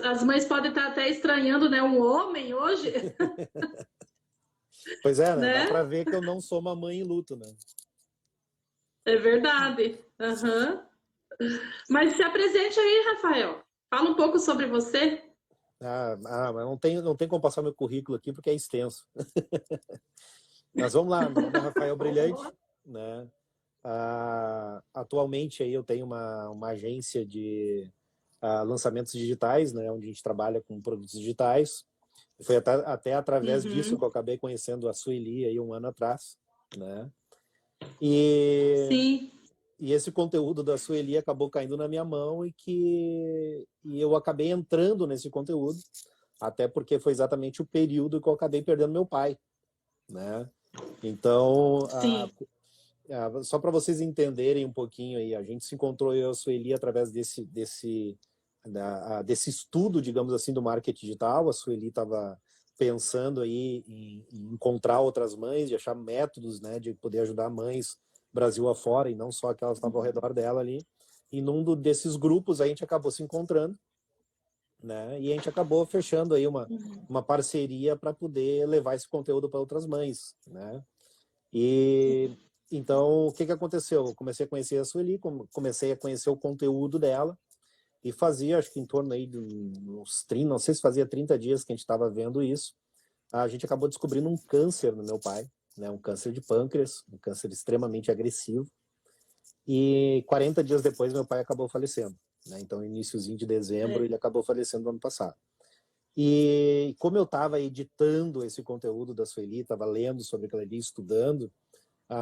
As mães podem estar até estranhando, né? Um homem hoje, Pois é, né? Dá para né? ver que eu não sou uma mãe em luto, né? É verdade. Aham. Mas se apresente aí, Rafael. Fala um pouco sobre você. Mas não tem como passar meu currículo aqui porque é extenso. Mas vamos lá, meu nome é Rafael Brilhante, né? Atualmente aí eu tenho uma agência de lançamentos digitais, né? Onde a gente trabalha com produtos digitais. Foi até através disso que eu Uhum. acabei conhecendo a Sueli aí um ano atrás, né? E, Sim. e esse conteúdo da Sueli acabou caindo na minha mão e eu acabei entrando nesse conteúdo, até porque foi exatamente o período que eu acabei perdendo meu pai, né? Então, Sim. só para vocês entenderem um pouquinho aí, a gente se encontrou eu e a Sueli através desse estudo, digamos assim, do marketing digital. A Sueli estava pensando aí em encontrar outras mães, de achar métodos, né, de poder ajudar mães Brasil afora e não só aquelas que estavam ao redor dela ali. E desses grupos a gente acabou se encontrando, né, e a gente acabou fechando aí uma parceria para poder levar esse conteúdo para outras mães, né. E então, o que aconteceu? Eu comecei a conhecer a Sueli, comecei a conhecer o conteúdo dela e fazia, acho que em torno aí de uns 30, não sei se fazia 30 dias que a gente estava vendo isso, a gente acabou descobrindo um câncer no meu pai, né? Um câncer de pâncreas, um câncer extremamente agressivo. E 40 dias depois meu pai acabou falecendo, né? Então, iníciozinho de dezembro, ele acabou falecendo no ano passado. E como eu estava editando esse conteúdo da Sueli, estava lendo sobre aquilo ali, estudando,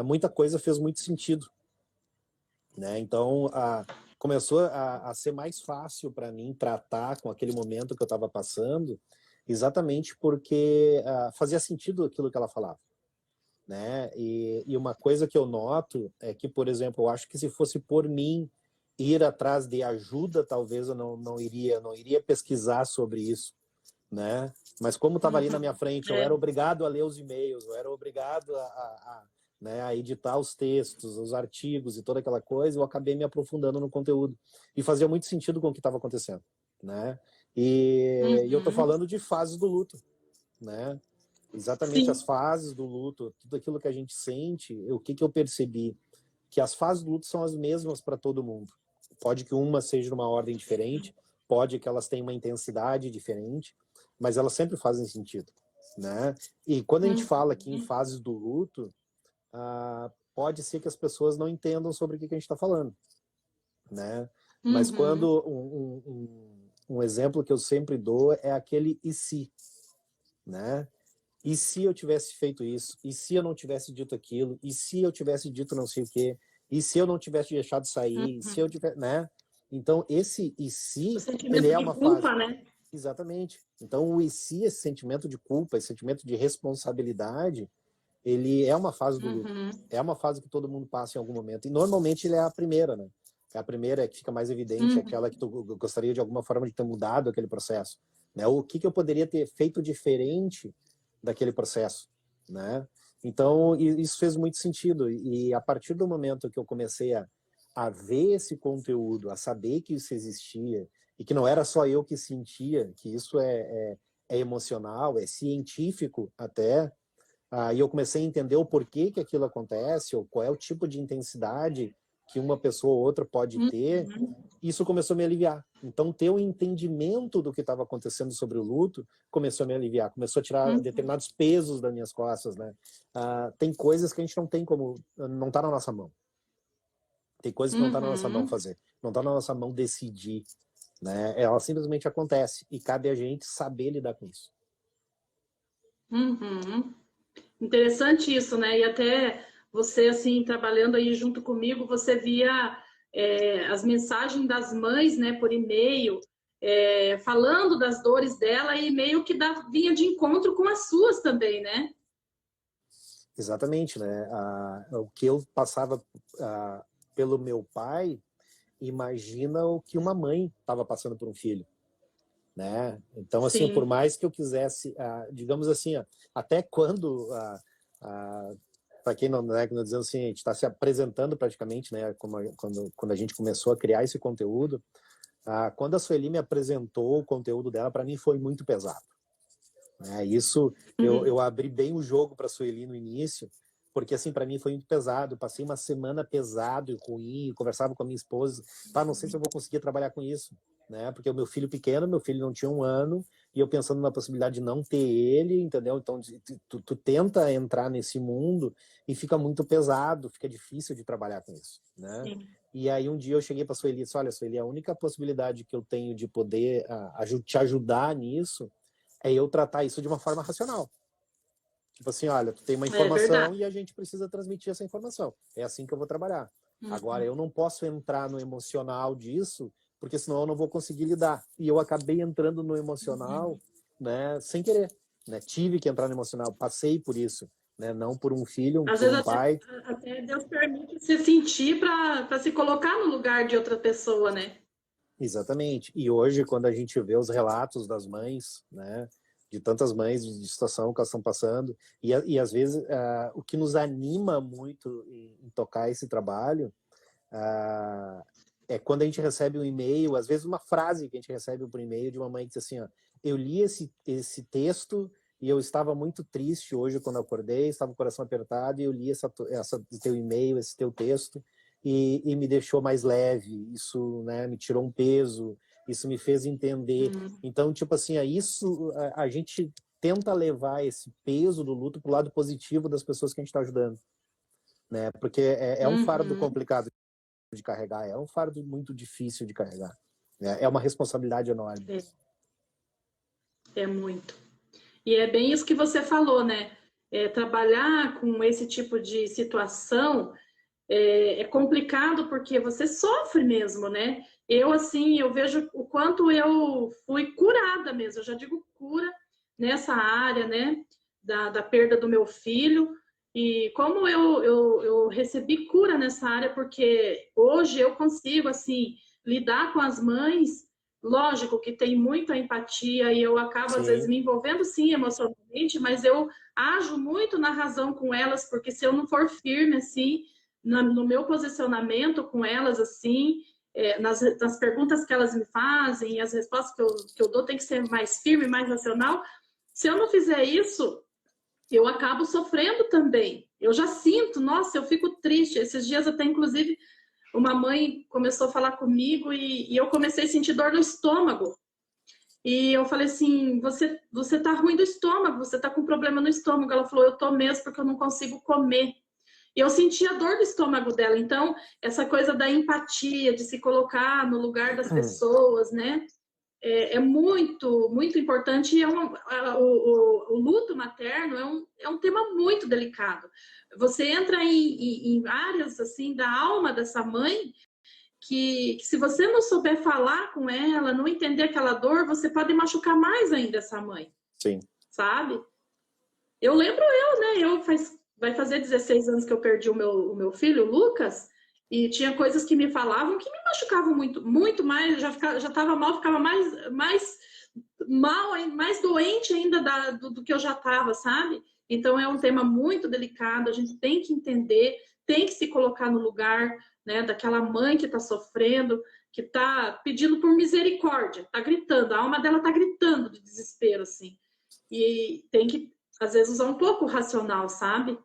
muita coisa fez muito sentido, né? Então, começou a ser mais fácil para mim tratar com aquele momento que eu estava passando, exatamente porque fazia sentido aquilo que ela falava, né? E uma coisa que eu noto é que, por exemplo, eu acho que se fosse por mim ir atrás de ajuda, talvez eu não iria pesquisar sobre isso, né? Mas como estava ali na minha frente, eu era É. obrigado a ler os e-mails, eu era obrigado né, a editar os textos, os artigos e toda aquela coisa, eu acabei me aprofundando no conteúdo. E fazia muito sentido com o que estava acontecendo, né? E eu estou Uhum. falando de fases do luto, né? Exatamente as Sim. fases do luto, tudo aquilo que a gente sente, o que eu percebi? Que as fases do luto são as mesmas para todo mundo. Pode que uma seja numa ordem diferente, pode que elas tenham uma intensidade diferente, mas elas sempre fazem sentido, né? E quando a gente fala aqui em Uhum. fases do luto, pode ser que as pessoas não entendam sobre o que a gente está falando, né? Mas Uhum. quando um exemplo que eu sempre dou é aquele e se, né? E se eu tivesse feito isso? E se eu não tivesse dito aquilo? E se eu tivesse dito não sei o quê? E se eu não tivesse deixado sair? E se eu Uhum. tivesse, né? Então, esse e O se, ele sentimento é de uma fase. culpa, né? Exatamente. Então, o e se, esse sentimento de culpa, esse sentimento de responsabilidade, ele é uma fase do luto. Uhum. É uma fase que todo mundo passa em algum momento. E normalmente ele é a primeira, né? É a primeira que fica mais evidente, Uhum. aquela que tu gostaria de alguma forma de ter mudado aquele processo, né? O que eu poderia ter feito diferente daquele processo, né? Então, isso fez muito sentido. E a partir do momento que eu comecei a ver esse conteúdo, a saber que isso existia, e que não era só eu que sentia, que isso é emocional, é científico até, e eu comecei a entender o porquê que aquilo acontece, ou qual é o tipo de intensidade que uma pessoa ou outra pode ter, isso começou a me aliviar. Então, ter o entendimento do que estava acontecendo sobre o luto começou a me aliviar, começou a tirar Uhum. determinados pesos das minhas costas, né? Tem coisas que a gente não tem como, não está na nossa mão. Tem coisas que não está na nossa mão Uhum. fazer, não está na nossa mão decidir, né? Ela simplesmente acontece e cabe a gente saber lidar com isso. Uhum. Interessante isso, né? E até você, assim, trabalhando aí junto comigo, você via as mensagens das mães, né, por e-mail, falando das dores dela e meio que vinha de encontro com as suas também, né? Exatamente, né? O que eu passava pelo meu pai, imagina o que uma mãe estava passando por um filho, né? Então, assim, por Sim. mais que eu quisesse, digamos assim, até quando, para quem não, né, dizendo assim, a gente está se apresentando praticamente, né? Quando a gente começou a criar esse conteúdo, Quando a Sueli me apresentou o conteúdo dela, para mim foi muito pesado. Isso, eu abri bem o jogo para a Sueli no início, porque assim, para mim foi muito pesado. Eu passei uma semana pesado e ruim, conversava com a minha esposa, não sei se eu vou conseguir trabalhar com isso, né? Porque o meu filho pequeno, meu filho não tinha 1 ano, e eu pensando na possibilidade de não ter ele, entendeu? Então, tu tenta entrar nesse mundo e fica muito pesado, fica difícil de trabalhar com isso, né? Sim. E aí um dia eu cheguei para a Sueli e disse, olha, Sueli, a única possibilidade que eu tenho de poder te ajudar nisso é eu tratar isso de uma forma racional. Tipo assim, olha, tu tem uma informação e a gente precisa transmitir essa informação. É assim que eu vou trabalhar. Agora, eu não posso entrar no emocional disso, porque senão eu não vou conseguir lidar. E eu acabei entrando no emocional, né, sem querer. Né? Tive que entrar no emocional, passei por isso. Né? Não por um filho, Às por vezes um pai. até Deus permite se sentir para se colocar no lugar de outra pessoa, né? Exatamente. E hoje, quando a gente vê os relatos das mães, né, de tantas mães de situação que elas estão passando, e às vezes o que nos anima muito em tocar esse trabalho é quando a gente recebe um e-mail, às vezes uma frase que a gente recebe por e-mail de uma mãe que diz assim, ó, eu li esse texto e eu estava muito triste hoje quando eu acordei, estava com o coração apertado e eu li esse teu e-mail, esse teu texto e me deixou mais leve, isso, né, me tirou um peso, isso me fez entender. Então, tipo assim, isso a gente tenta levar esse peso do luto para o lado positivo das pessoas que a gente está ajudando, né? Porque é um fardo complicado de carregar, é um fardo muito difícil de carregar, né? É uma responsabilidade enorme. É muito. E é bem isso que você falou, né? Trabalhar com esse tipo de situação é complicado porque você sofre mesmo, né? Eu, assim, eu vejo o quanto eu fui curada mesmo, eu já digo cura nessa área, né? Da perda do meu filho. E como eu recebi cura nessa área, porque hoje eu consigo, assim, lidar com as mães. Lógico que tem muita empatia e eu acabo, às vezes, Sim. me envolvendo, sim, emocionalmente, mas eu ajo muito na razão com elas, porque se eu não for firme, assim, no meu posicionamento com elas, assim, nas perguntas que elas me fazem e as respostas que eu dou tem que ser mais firme, mais racional. Se eu não fizer isso, eu acabo sofrendo também. Eu já sinto, nossa, eu fico triste. Esses dias até, inclusive, uma mãe começou a falar comigo e eu comecei a sentir dor no estômago. E eu falei assim, você tá ruim do estômago, você tá com problema no estômago. Ela falou, eu tô mesmo porque eu não consigo comer. E eu senti a dor do estômago dela. Então, essa coisa da empatia, de se colocar no lugar das pessoas, né? É muito, muito importante. E o luto materno é um tema muito delicado. Você entra em áreas assim da alma dessa mãe que se você não souber falar com ela, não entender aquela dor, você pode machucar mais ainda essa mãe. Sim. Sabe? Eu lembro né? Vai fazer 16 anos que eu perdi o meu filho, o Lucas, e tinha coisas que me falavam que me machucavam muito, muito mais. Já estava mal, ficava mais mal, mais doente ainda do que eu já estava, sabe? Então é um tema muito delicado, a gente tem que entender, tem que se colocar no lugar, né, daquela mãe que está sofrendo, que está pedindo por misericórdia, está gritando, a alma dela está gritando de desespero, assim. E tem que, às vezes, usar um pouco o racional, sabe?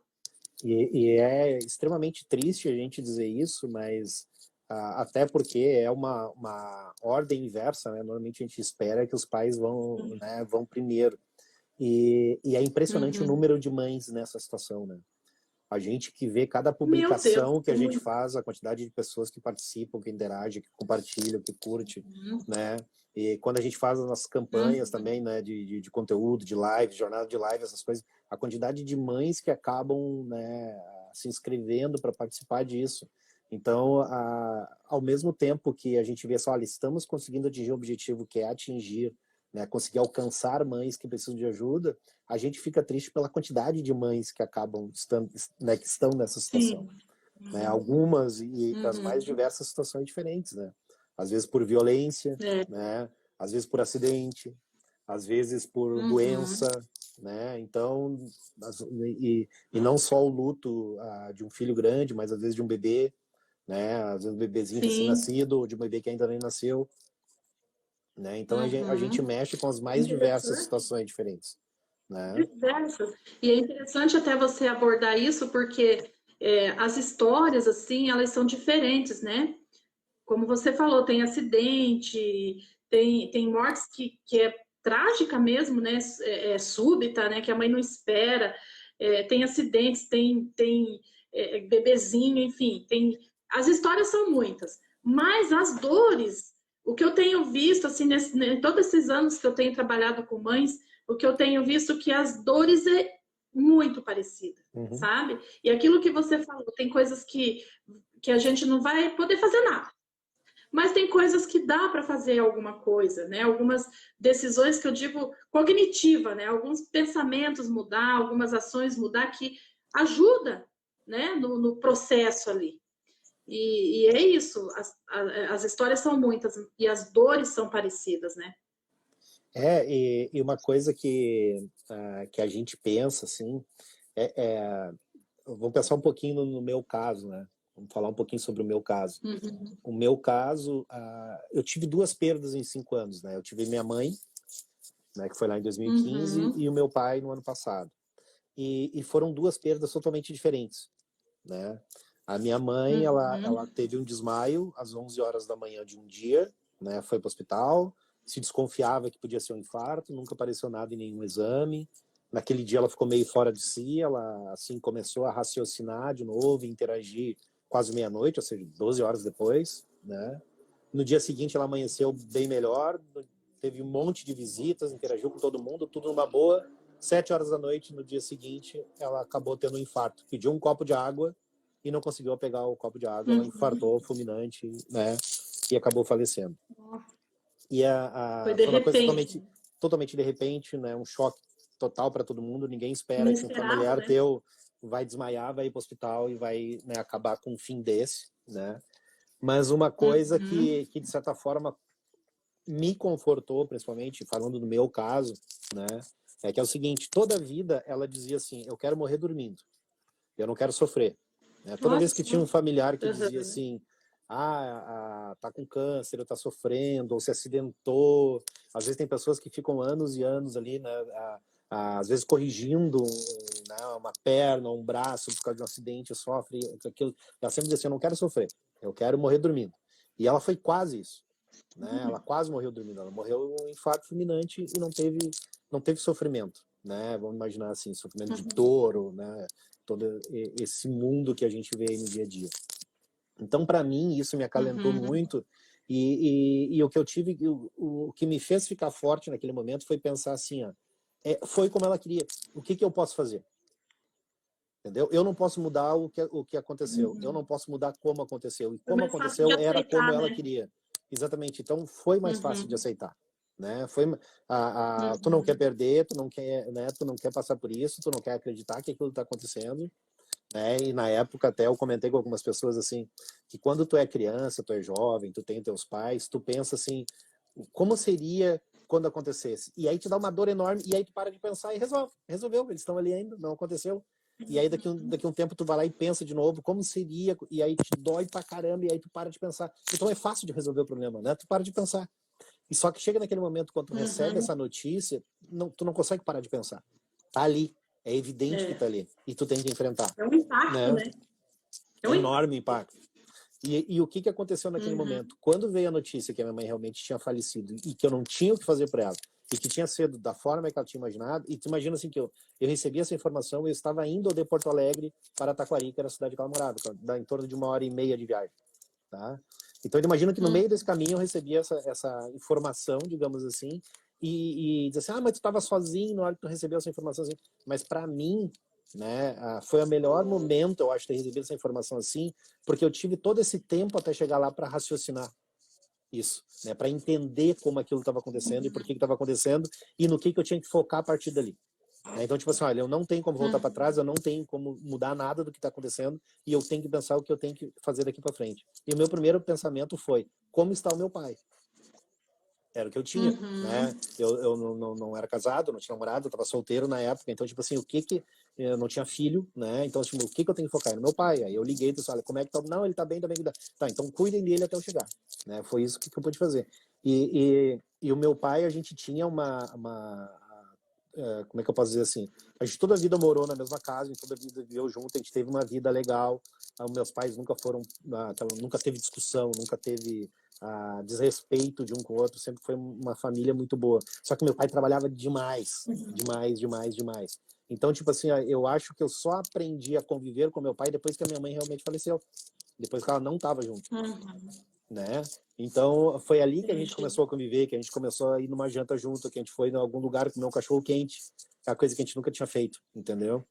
E é extremamente triste a gente dizer isso, mas até porque é uma ordem inversa, né? Normalmente a gente espera que os pais vão, né, vão primeiro. E é impressionante o número de mães nessa situação, né? A gente que vê cada Meu Deus, publicação que a gente muito. faz, a quantidade de pessoas que participam, que interagem, que compartilham, que curte, né? E quando a gente faz as nossas campanhas também, né, de conteúdo, de live, jornada de live, essas coisas, a quantidade de mães que acabam, né, se inscrevendo para participar disso. Então, ao mesmo tempo que a gente vê só, olha, estamos conseguindo atingir o objetivo que é atingir, né, conseguir alcançar mães que precisam de ajuda, a gente fica triste pela quantidade de mães que acabam estando, né, que estão nessa situação. Né? Algumas e das mais diversas situações diferentes, né? Às vezes por violência, né? Às vezes por acidente, às vezes por doença, né? Então, e não só o luto de um filho grande, mas às vezes de um bebê, né? Às vezes um bebezinho recém-nascido ou de um bebê que ainda nem nasceu. né? Então a gente mexe com as mais diversas situações diferentes, né? Diversas. E é interessante até você abordar isso, porque as histórias, assim, elas são diferentes, né? Como você falou, tem acidente, tem mortes que é trágica mesmo, né? Súbita, né? Que a mãe não espera. Tem acidentes, tem bebezinho, enfim, as histórias são muitas. Mas as dores, o que eu tenho visto, assim, em todos esses anos que eu tenho trabalhado com mães, o que eu tenho visto que as dores é muito parecida, sabe? E aquilo que você falou, tem coisas que a gente não vai poder fazer nada. Mas tem coisas que dá para fazer alguma coisa, né? Algumas decisões que eu digo cognitiva, né? Alguns pensamentos mudar, algumas ações mudar que ajuda, né? No processo ali. E é isso. As histórias são muitas e as dores são parecidas, né? E uma coisa que a gente pensa, assim, vou pensar um pouquinho no meu caso, né? Vamos falar um pouquinho sobre o meu caso. O meu caso, eu tive 2 perdas em 5 anos, né? Eu tive minha mãe, né, que foi lá em 2015, e o meu pai no ano passado. E foram 2 perdas totalmente diferentes, né? A minha mãe, ela teve um desmaio às 11 horas da manhã de um dia, né? Foi para o hospital, se desconfiava que podia ser um infarto, nunca apareceu nada em nenhum exame. Naquele dia ela ficou meio fora de si, ela assim começou a raciocinar de novo, interagir quase meia-noite, ou seja, 12 horas depois, né? No dia seguinte ela amanheceu bem melhor, teve um monte de visitas, interagiu com todo mundo, tudo numa boa. 7 horas da noite, no dia seguinte, ela acabou tendo um infarto. Pediu um copo de água e não conseguiu pegar o copo de água, ela infartou, fulminante, né? E acabou falecendo. E Foi foi uma coisa repente. totalmente de repente, né? Um choque total para todo mundo. Ninguém Não espera que um esperava, familiar né? teu vai desmaiar, vai ir para o hospital e vai, né, acabar com um fim desse, né? Mas uma coisa que de certa forma me confortou, principalmente falando do meu caso, né? É que é o seguinte: toda a vida ela dizia assim, eu quero morrer dormindo, eu não quero sofrer, né? Toda Olha vez que tinha um só. familiar que dizia assim, tá com câncer, ou tá sofrendo, ou se acidentou. Às vezes tem pessoas que ficam anos e anos ali, né? Às vezes corrigindo, né, uma perna, um braço por causa de um acidente, sofre aquilo. Ela sempre dizia assim, eu não quero sofrer, eu quero morrer dormindo. E ela foi quase isso, né? Ela quase morreu dormindo, ela morreu um infarto fulminante e não teve sofrimento, né? Vamos imaginar assim, sofrimento de dor, né? Todo esse mundo que a gente vê aí no dia a dia. Então, para mim, isso me acalentou muito. E o que eu tive, o que me fez ficar forte naquele momento foi pensar assim, foi como ela queria. O que eu posso fazer? Entendeu? Eu não posso mudar o que aconteceu. Eu não posso mudar como aconteceu. E Foi como mais fácil de aconteceu era como aceitar, ela né? queria. Exatamente. Então, foi mais fácil de aceitar. Né? Tu não quer perder, tu não quer, né? Tu não quer passar por isso, tu não quer acreditar que aquilo está acontecendo. Né? E na época até eu comentei com algumas pessoas assim, que quando tu é criança, tu é jovem, tu tem teus pais, tu pensa assim, como seria quando acontecesse? E aí te dá uma dor enorme, e aí tu para de pensar e resolveu, eles estão ali ainda, não aconteceu. E aí daqui um tempo tu vai lá e pensa de novo, como seria, e aí te dói pra caramba, e aí tu para de pensar. Então é fácil de resolver o problema, né? Tu para de pensar. E só que chega naquele momento, quando tu recebe essa notícia, tu não consegue parar de pensar. Tá ali, é evidente que tá ali, e tu tem que enfrentar. É um impacto, Né? né? É um Enorme impacto. impacto. E o que aconteceu naquele momento? Quando veio a notícia que a minha mãe realmente tinha falecido e que eu não tinha o que fazer por ela, e que tinha sido da forma que ela tinha imaginado, e tu imagina assim que eu recebi essa informação, eu estava indo de Porto Alegre para Taquari, que era a cidade que ela morava, dá em torno de 1h30 de viagem. Tá? Então imagina que no meio desse caminho eu recebi essa informação, digamos assim, e diz assim, mas tu estava sozinho na hora que tu recebeu essa informação assim. Mas para mim, né, foi o melhor momento, eu acho, ter recebido essa informação assim, porque eu tive todo esse tempo até chegar lá para raciocinar isso, né, para entender como aquilo estava acontecendo e por que estava acontecendo e no que eu tinha que focar a partir dali. Então, tipo assim, olha, eu não tenho como voltar para trás, eu não tenho como mudar nada do que está acontecendo e eu tenho que pensar o que eu tenho que fazer daqui para frente. E o meu primeiro pensamento foi, como está o meu pai? Era o que eu tinha, né? Eu não era casado, não tinha namorado, eu estava solteiro na época, então, tipo assim, eu não tinha filho, né? Então, tipo, o que eu tenho que focar? No meu pai. Aí eu liguei e disse, olha, como é que tá? Não, ele tá bem, tá bem. Tá, então cuidem dele até eu chegar, né? Foi isso que eu pude fazer. E o meu pai, a gente tinha como é que eu posso dizer assim? A gente toda a vida morou na mesma casa, e toda a vida viveu junto, a gente teve uma vida legal. Meus pais nunca foram, nunca teve discussão, nunca teve desrespeito de um com o outro, sempre foi uma família muito boa. Só que meu pai trabalhava demais, demais, demais, demais. Então, tipo assim, eu acho que eu só aprendi a conviver com meu pai depois que a minha mãe realmente faleceu. Depois que ela não estava junto. Né? Então, foi ali que a gente começou a conviver, que a gente começou a ir numa janta junto, que a gente foi em algum lugar comer um cachorro quente, que é uma coisa que a gente nunca tinha feito, entendeu?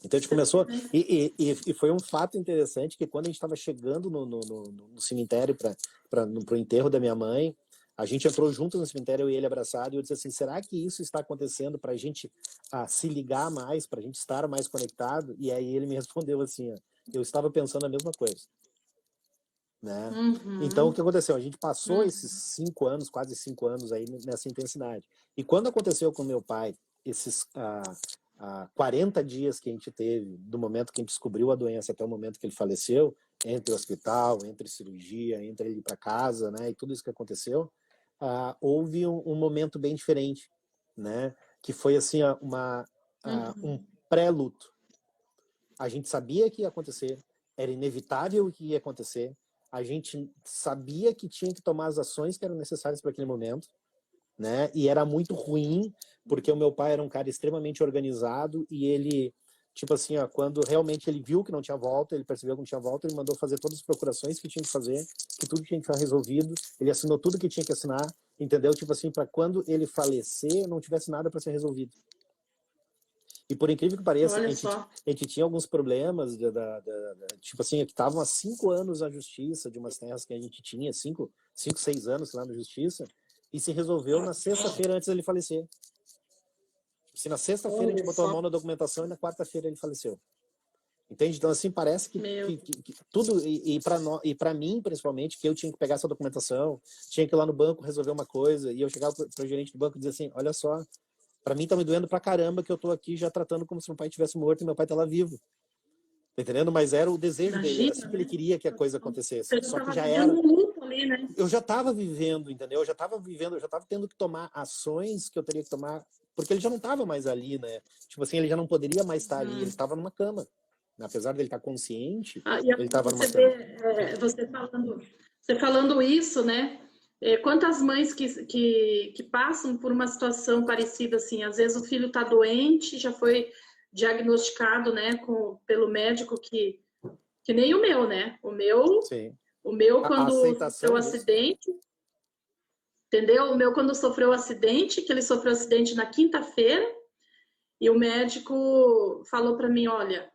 Então a gente começou, e foi um fato interessante que quando a gente estava chegando no cemitério para o enterro da minha mãe, a gente entrou juntos no cemitério, eu e ele abraçado, e eu disse assim, será que isso está acontecendo para a gente se ligar mais, para a gente estar mais conectado? E aí ele me respondeu assim, eu estava pensando a mesma coisa. Né? Então, o que aconteceu? A gente passou esses 5 anos, quase 5 anos aí nessa intensidade. E quando aconteceu com meu pai, esses 40 dias que a gente teve, do momento que a gente descobriu a doença até o momento que ele faleceu, entre o hospital, entre cirurgia, entre ele ir para casa, né, e tudo isso que aconteceu, houve um momento bem diferente, né, que foi assim, um pré-luto. A gente sabia que ia acontecer, era inevitável que ia acontecer, a gente sabia que tinha que tomar as ações que eram necessárias para aquele momento, né? E era muito ruim, porque o meu pai era um cara extremamente organizado e ele, tipo assim, quando realmente ele viu que não tinha volta, ele percebeu que não tinha volta, ele mandou fazer todas as procurações que tinha que fazer, que tudo tinha que ficar resolvido, ele assinou tudo que tinha que assinar, entendeu? Tipo assim, para quando ele falecer, não tivesse nada para ser resolvido. E por incrível que pareça, a gente tinha alguns problemas, tipo assim, que estavam há 5 anos na justiça, de umas terras que a gente tinha, 5, 6 anos lá na justiça, e se resolveu na sexta-feira antes dele falecer. Se na sexta-feira a gente botou a mão na documentação e na quarta-feira ele faleceu. Entende? Então, assim, parece que tudo, e para mim, principalmente, que eu tinha que pegar essa documentação, tinha que ir lá no banco resolver uma coisa, e eu chegava para o gerente do banco e dizia assim, olha só, para mim tá me doendo pra caramba que eu tô aqui já tratando como se meu pai tivesse morto e meu pai tá lá vivo. Tá entendendo? Mas era o desejo dele, era assim que ele queria que a coisa acontecesse. Só que já era. Ali, né? Eu já tava vivendo, entendeu? Eu já tava tendo que tomar ações que eu teria que tomar, porque ele já não tava mais ali, né? Tipo assim, ele já não poderia mais estar ali, ele estava numa cama. Apesar dele estar consciente, ele estava numa cama. Você falando isso, né? Quantas mães que passam por uma situação parecida assim, às vezes o filho está doente, já foi diagnosticado, né, pelo médico que nem o meu, né? Sim. O meu quando sofreu acidente, entendeu? O meu quando sofreu acidente, que ele sofreu acidente na quinta-feira, e o médico falou para mim, olha,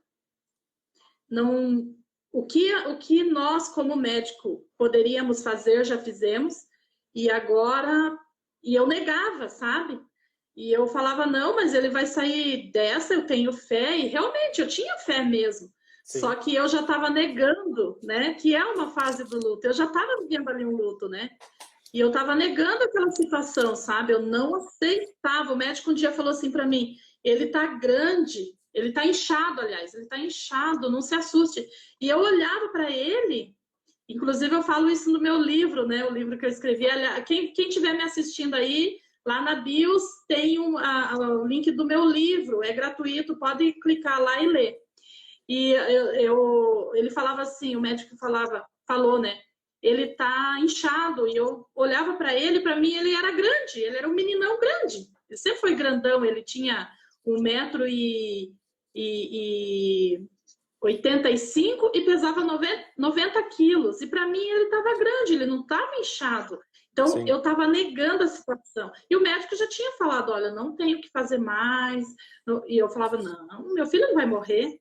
não, o que nós como médico poderíamos fazer, já fizemos, e agora, e eu negava, sabe? E eu falava, não, mas ele vai sair dessa, eu tenho fé, e realmente eu tinha fé mesmo. Sim. Só que eu já estava negando, né, que é uma fase do luto, eu já estava vivendo ali um luto, né? E eu estava negando aquela situação, sabe? Eu não aceitava. O médico um dia falou assim para mim, ele tá grande, ele tá inchado, aliás, ele tá inchado, não se assuste. E eu olhava para ele, inclusive eu falo isso no meu livro, né? O livro que eu escrevi. Quem estiver me assistindo aí, lá na bios tem o link do meu livro, é gratuito, pode clicar lá e ler. E ele falava assim, o médico falou, né? Ele tá inchado, e eu olhava para ele, para mim ele era grande, ele era um meninão grande. Ele sempre foi grandão, ele tinha 1,85 m e pesava 90 quilos. E para mim ele estava grande, ele não estava inchado. Então, sim, eu estava negando a situação. E o médico já tinha falado, olha, não tenho que fazer mais. E eu falava, não, meu filho não vai morrer.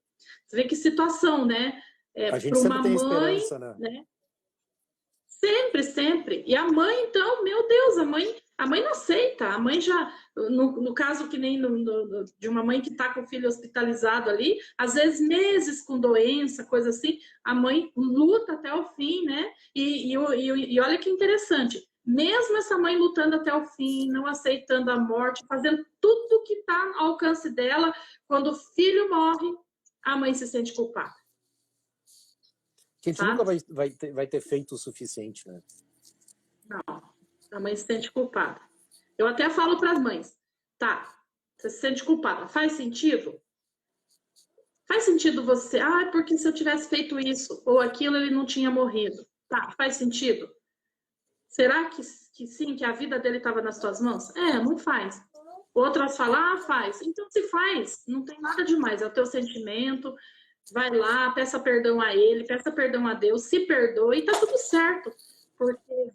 Você vê que situação, né? A gente sempre tem esperança, né? Sempre, sempre. E a mãe, então, meu Deus, a mãe não aceita. A mãe já, no caso que nem de uma mãe que está com o filho hospitalizado ali, às vezes meses com doença, coisa assim, a mãe luta até o fim, né? E olha que interessante. Mesmo essa mãe lutando até o fim, não aceitando a morte, fazendo tudo que está ao alcance dela, quando o filho morre, a mãe se sente culpada. Que a gente nunca vai ter feito o suficiente, né? Não. A mãe se sente culpada. Eu até falo para as mães, tá, você se sente culpada, faz sentido? Faz sentido você, porque se eu tivesse feito isso ou aquilo, ele não tinha morrido. Tá, faz sentido? Será que sim, que a vida dele estava nas tuas mãos? Não faz. Outras falam, faz. Então, se faz, não tem nada demais, é o teu sentimento. Vai lá, peça perdão a ele, peça perdão a Deus, se perdoe e tá tudo certo. Porque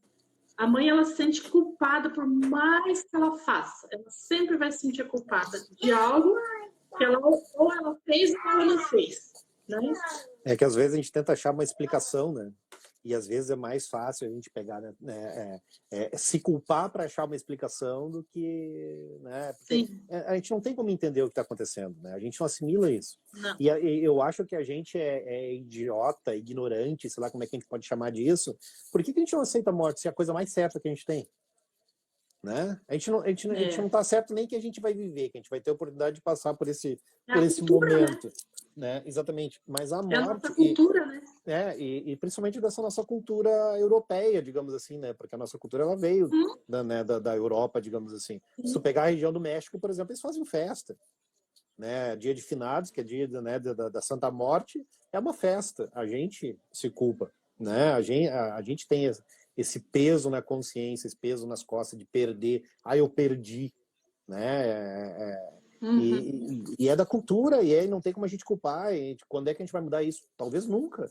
a mãe, ela se sente culpada por mais que ela faça. Ela sempre vai se sentir culpada de algo que ela ou ela fez ou ela não fez. Né? É que às vezes a gente tenta achar uma explicação, né? E às vezes é mais fácil a gente pegar, né, se culpar para achar uma explicação do que, né? Porque a gente não tem como entender o que está acontecendo, né? A gente não assimila isso. Não. E eu acho que a gente é idiota, ignorante, sei lá como é que a gente pode chamar disso. Por que a gente não aceita a morte se é a coisa mais certa que a gente tem? Né? A gente não tá certo nem que a gente vai viver, que a gente vai ter a oportunidade de passar por esse cultura, momento. Né? Exatamente. Mas a morte... É a nossa cultura, né? E principalmente dessa nossa cultura europeia, digamos assim, né? Porque a nossa cultura ela veio da Europa, digamos assim. Se tu pegar a região do México, por exemplo, eles fazem festa. Né? Dia de finados, que é dia, né, da Santa Morte, é uma festa. A gente se culpa. Né? A gente tem esse peso na consciência, esse peso nas costas de perder. Eu perdi. Né? E é da cultura, e aí não tem como a gente culpar. E quando é que a gente vai mudar isso? Talvez nunca.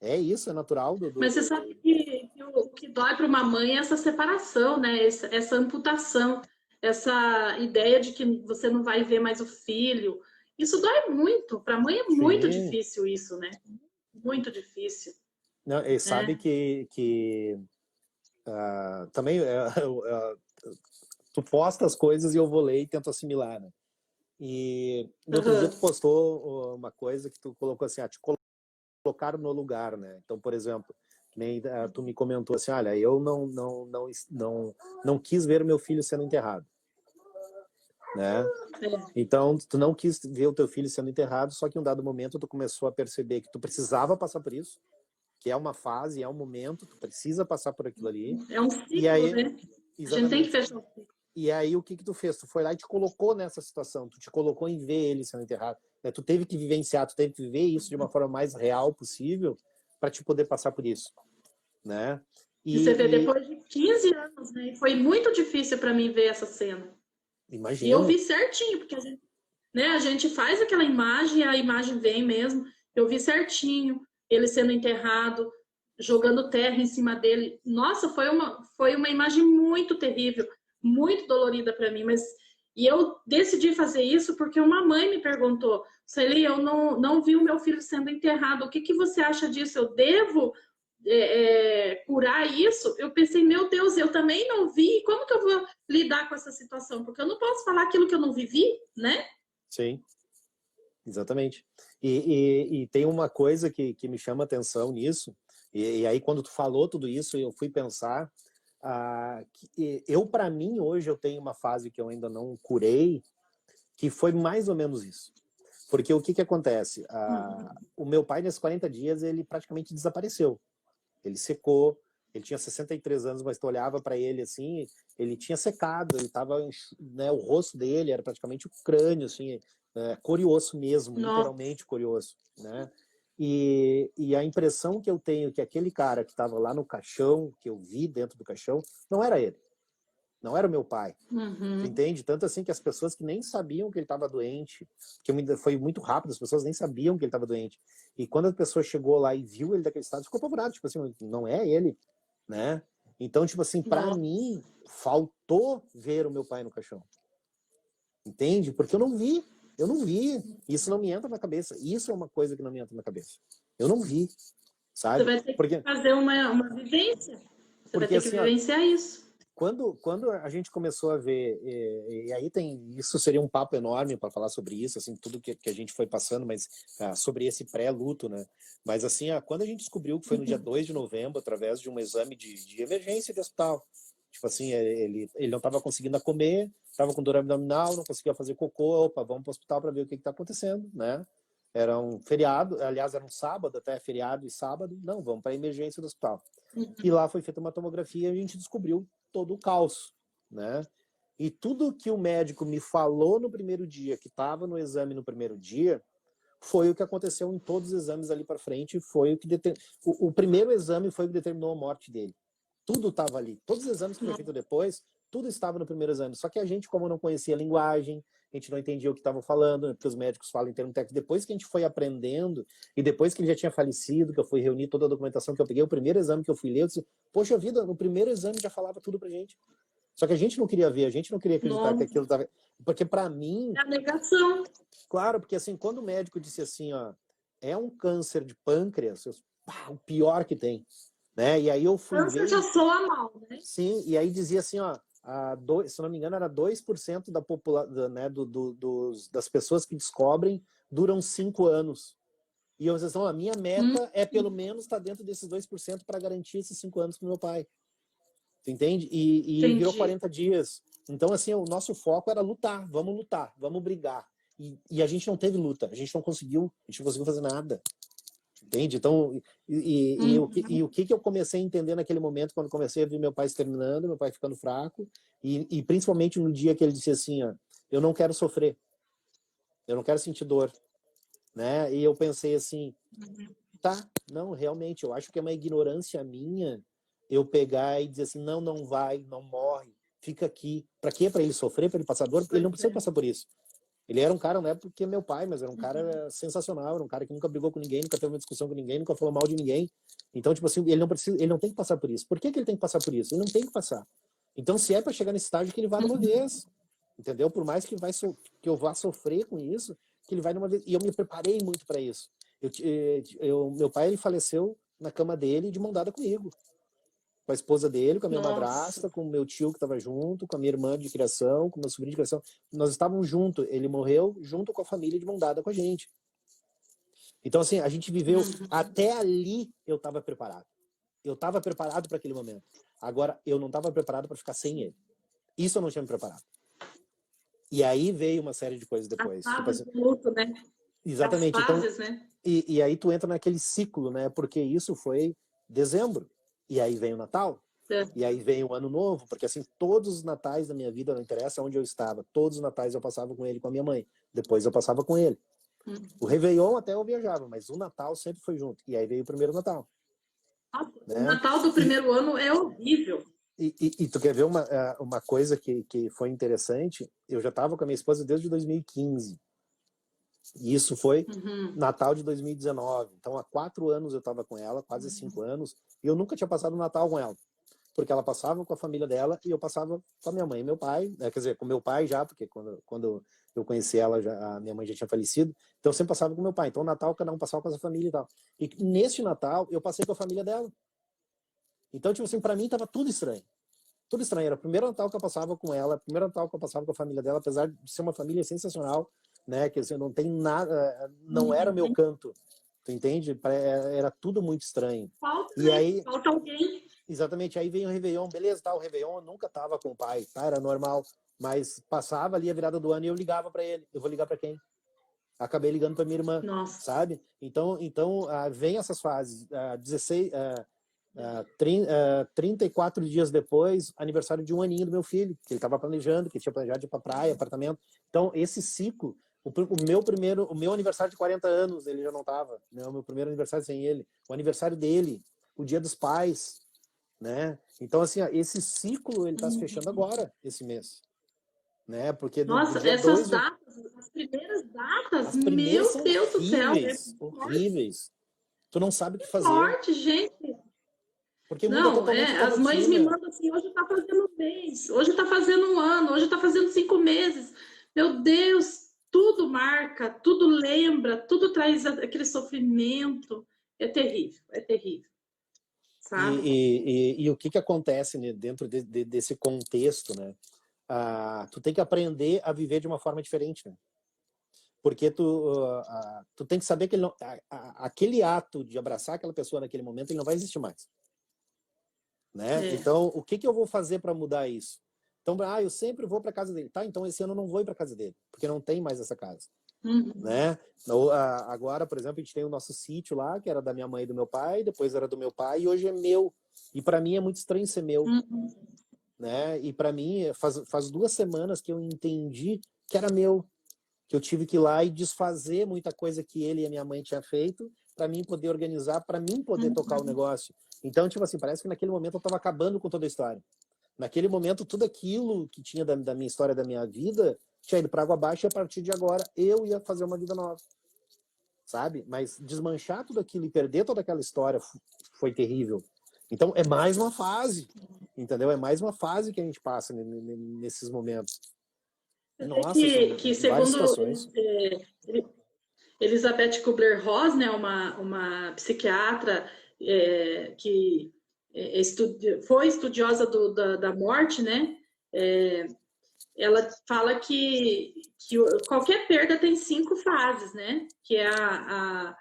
É isso, é natural. Mas você sabe que o que dói para uma mãe é essa separação, né? Essa amputação, essa ideia de que você não vai ver mais o filho. Isso dói muito. Para a mãe é muito difícil isso, né? Muito difícil. Não, e sabe que também tu posta as coisas e eu vou ler e tento assimilar, né? E no outro dia tu postou uma coisa que tu colocou assim, te colocaram no lugar, né? Então, por exemplo, nem tu me comentou assim, olha, eu não quis ver meu filho sendo enterrado, né? Então, tu não quis ver o teu filho sendo enterrado, só que em um dado momento tu começou a perceber que tu precisava passar por isso, que é uma fase, é um momento, tu precisa passar por aquilo ali. É um ciclo, e aí, né? Exatamente. A gente tem que fechar o ciclo. E aí, o que tu fez? Tu foi lá e te colocou nessa situação, tu te colocou em ver ele sendo enterrado. Né? Tu teve que vivenciar, tu teve que viver isso de uma forma mais real possível para te poder passar por isso. Né? E você vê, depois de 15 anos, né? Foi muito difícil para mim ver essa cena. Imagina. E eu vi certinho, porque a gente faz aquela imagem e a imagem vem mesmo. Eu vi certinho ele sendo enterrado, jogando terra em cima dele. Nossa, foi uma imagem muito terrível, muito dolorida para mim. E eu decidi fazer isso porque uma mãe me perguntou, Sueli, eu não vi o meu filho sendo enterrado. O que você acha disso? Eu devo curar isso? Eu pensei, meu Deus, eu também não vi. Como que eu vou lidar com essa situação? Porque eu não posso falar aquilo que eu não vivi, né? Sim, exatamente. E tem uma coisa que me chama atenção nisso, e aí quando tu falou tudo isso, eu fui pensar, que para mim, hoje eu tenho uma fase que eu ainda não curei, que foi mais ou menos isso. Porque o que acontece? O meu pai, nesses 40 dias, ele praticamente desapareceu. Ele secou, ele tinha 63 anos, mas tu olhava para ele assim, ele tinha secado, ele tava, né, o rosto dele era praticamente o crânio, assim, cor e osso mesmo, literalmente cor e osso, né? E a impressão que eu tenho que aquele cara que estava lá no caixão, que eu vi dentro do caixão, não era ele. Não era o meu pai. Entende? Tanto assim que as pessoas que nem sabiam que ele estava doente, que foi muito rápido, as pessoas nem sabiam que ele estava doente. E quando a pessoa chegou lá e viu ele daquele estado, ficou apavorado, tipo assim, não é ele, né? Então, tipo assim, para mim, faltou ver o meu pai no caixão. Entende? Porque eu não vi. Isso não me entra na cabeça. Isso é uma coisa que não me entra na cabeça. Eu não vi, sabe? Você vai ter que fazer uma vivência. Você vai ter que vivenciar isso. Quando a gente começou a ver, e aí isso seria um papo enorme para falar sobre isso, assim, tudo que a gente foi passando, mas sobre esse pré-luto, né? Mas assim, quando a gente descobriu que foi no dia 2 de novembro, através de um exame de emergência de hospital, tipo assim, ele não estava conseguindo comer, estava com dor abdominal, não conseguia fazer cocô, opa, vamos para o hospital para ver o que está acontecendo, né? Era um feriado, aliás, era um sábado, até feriado e sábado, não, vamos para a emergência do hospital. E lá foi feita uma tomografia e a gente descobriu todo o caos, né? E tudo que o médico me falou no primeiro dia, que estava no exame no primeiro dia, foi o que aconteceu em todos os exames ali para frente, foi o que o primeiro exame foi o que determinou a morte dele. Tudo estava ali. Todos os exames que foi feito depois, tudo estava no primeiro exame. Só que a gente, como não conhecia a linguagem, a gente não entendia o que estavam falando, porque os médicos falam em termo técnico. Depois que a gente foi aprendendo, e depois que ele já tinha falecido, que eu fui reunir toda a documentação que eu peguei, o primeiro exame que eu fui ler, eu disse, poxa vida, no primeiro exame já falava tudo pra gente. Só que a gente não queria ver, a gente não queria acreditar que aquilo estava... Porque para mim... É a negação. Claro, porque assim, quando o médico disse assim, ó, é um câncer de pâncreas, o pior que tem. Né? E aí eu fui Câncer ver... já soa mal, né? Sim, e aí dizia assim, ó, se não me engano, era 2% da população, né, das pessoas que descobrem duram 5 anos. E eu dizia assim, a minha meta é pelo menos estar dentro desses 2% para garantir esses 5 anos com meu pai. Tu entende? E virou 40 dias. Então, assim, o nosso foco era lutar, vamos brigar. E a gente não teve luta, a gente não conseguiu fazer nada. Entende? Então, o que eu comecei a entender naquele momento, quando comecei a ver meu pai se terminando, meu pai ficando fraco, e principalmente no dia que ele disse assim, ó, eu não quero sofrer, eu não quero sentir dor, né? E eu pensei assim, tá, não, realmente, eu acho que é uma ignorância minha eu pegar e dizer assim, não, não vai, não morre, fica aqui. Pra quê? Pra ele sofrer, pra ele passar dor? Ele não precisa passar por isso. Ele era um cara, não é porque é meu pai, mas era um cara sensacional, era um cara que nunca brigou com ninguém, nunca teve uma discussão com ninguém, nunca falou mal de ninguém. Então, tipo assim, ele não tem que passar por isso. Por que ele tem que passar por isso? Ele não tem que passar. Então, se é para chegar nesse estágio, que ele vá de uma vez. Entendeu? Por mais que eu vá sofrer com isso, que ele vai de uma vez. E eu me preparei muito para isso. Meu pai, ele faleceu na cama dele, de mão dada comigo. Com a esposa dele, com a minha madrasta, com o meu tio que estava junto, com a minha irmã de criação, com o meu sobrinho de criação. Nós estávamos juntos. Ele morreu junto com a família, de mão dada com a gente. Então, assim, a gente viveu... Até ali, eu estava preparado. Eu estava preparado para aquele momento. Agora, eu não estava preparado para ficar sem ele. Isso eu não tinha me preparado. E aí veio uma série de coisas depois. As tipo fases assim, do luto, né? exatamente. As fases, Então, né? e aí tu entra naquele ciclo, né? Porque isso foi dezembro. E aí vem o Natal. E aí vem o Ano Novo. Porque assim, todos os natais da minha vida, não interessa onde eu estava, todos os natais eu passava com ele, com a minha mãe. Depois eu passava com ele. O Réveillon até eu viajava, mas o Natal sempre foi junto. E aí veio o primeiro Natal. Nossa, Né? o Natal do primeiro ano é horrível. E tu quer ver uma coisa que foi interessante? Eu já estava com a minha esposa desde 2015. E isso foi Natal de 2019. Então, há 4 anos eu estava com ela, quase 5 anos, e eu nunca tinha passado o Natal com ela. Porque ela passava com a família dela e eu passava com a minha mãe e meu pai, né? Quer dizer, com meu pai já, porque quando eu conheci ela, a minha mãe já tinha falecido, então eu sempre passava com meu pai. Então, Natal, cada um passava com a sua família e tal. E neste Natal, eu passei com a família dela. Então, tipo assim, pra mim tava tudo estranho. Tudo estranho. Era o primeiro Natal que eu passava com ela, o primeiro Natal que eu passava com a família dela, apesar de ser uma família sensacional, né? Que assim, não tem nada, não era o meu canto. Tu entende? Era tudo muito estranho. Falta alguém. Exatamente, aí vem o Réveillon, beleza, tá, o Réveillon eu nunca tava com o pai, tá, era normal, mas passava ali a virada do ano e eu ligava para ele, eu vou ligar para quem? Acabei ligando para minha irmã, Nossa. sabe? Então vem essas fases, 34 dias depois, aniversário de 1 aninho do meu filho, que ele tava planejando, que tinha planejado ir pra praia, apartamento. Então, esse ciclo, o meu aniversário de 40 anos, ele já não tava, né? O meu primeiro aniversário sem ele, o aniversário dele, o dia dos pais, né? Então, assim, esse ciclo, ele tá se fechando agora, esse mês. Né? Porque Nossa, do dia essas 2, datas, as primeiras datas, as primeiras meu são Deus do céu. horríveis. Tu não sabe o que fazer. Morte, gente. Porque muda Não, totalmente tua as mães rotina. me mandam assim, hoje tá fazendo um mês, hoje tá fazendo um ano, hoje tá fazendo 5 meses. Meu Deus, tudo marca, tudo lembra, tudo traz aquele sofrimento. É terrível, é terrível. Sabe? E o que acontece, né, dentro desse contexto, né? Tu tem que aprender a viver de uma forma diferente, né? Porque tu tem que saber que aquele ato de abraçar aquela pessoa naquele momento, ele não vai existir mais. Né? Então, o que eu vou fazer para mudar isso? Então, eu sempre vou para casa dele. Tá, então esse ano eu não vou ir para casa dele, porque não tem mais essa casa. Né? Agora, por exemplo, a gente tem o nosso sítio lá, que era da minha mãe e do meu pai, depois era do meu pai, e hoje é meu. E para mim é muito estranho ser meu. né? E para mim, faz 2 semanas que eu entendi que era meu, que eu tive que ir lá e desfazer muita coisa que ele e a minha mãe tinham feito para mim poder organizar, para mim poder tocar o negócio. Então, tipo assim, parece que naquele momento eu estava acabando com toda a história. Naquele momento, tudo aquilo que tinha da minha história, da minha vida, tinha ido para água abaixo e a partir de agora eu ia fazer uma vida nova, sabe? Mas desmanchar tudo aquilo e perder toda aquela história foi terrível. Então, é mais uma fase, entendeu? É mais uma fase que a gente passa nesses momentos. Nossa, são Que várias segundo situações. Elizabeth Kubler-Ross, né, uma psiquiatra que foi estudiosa da morte, né? Ela fala que qualquer perda tem 5 fases, né? Que é a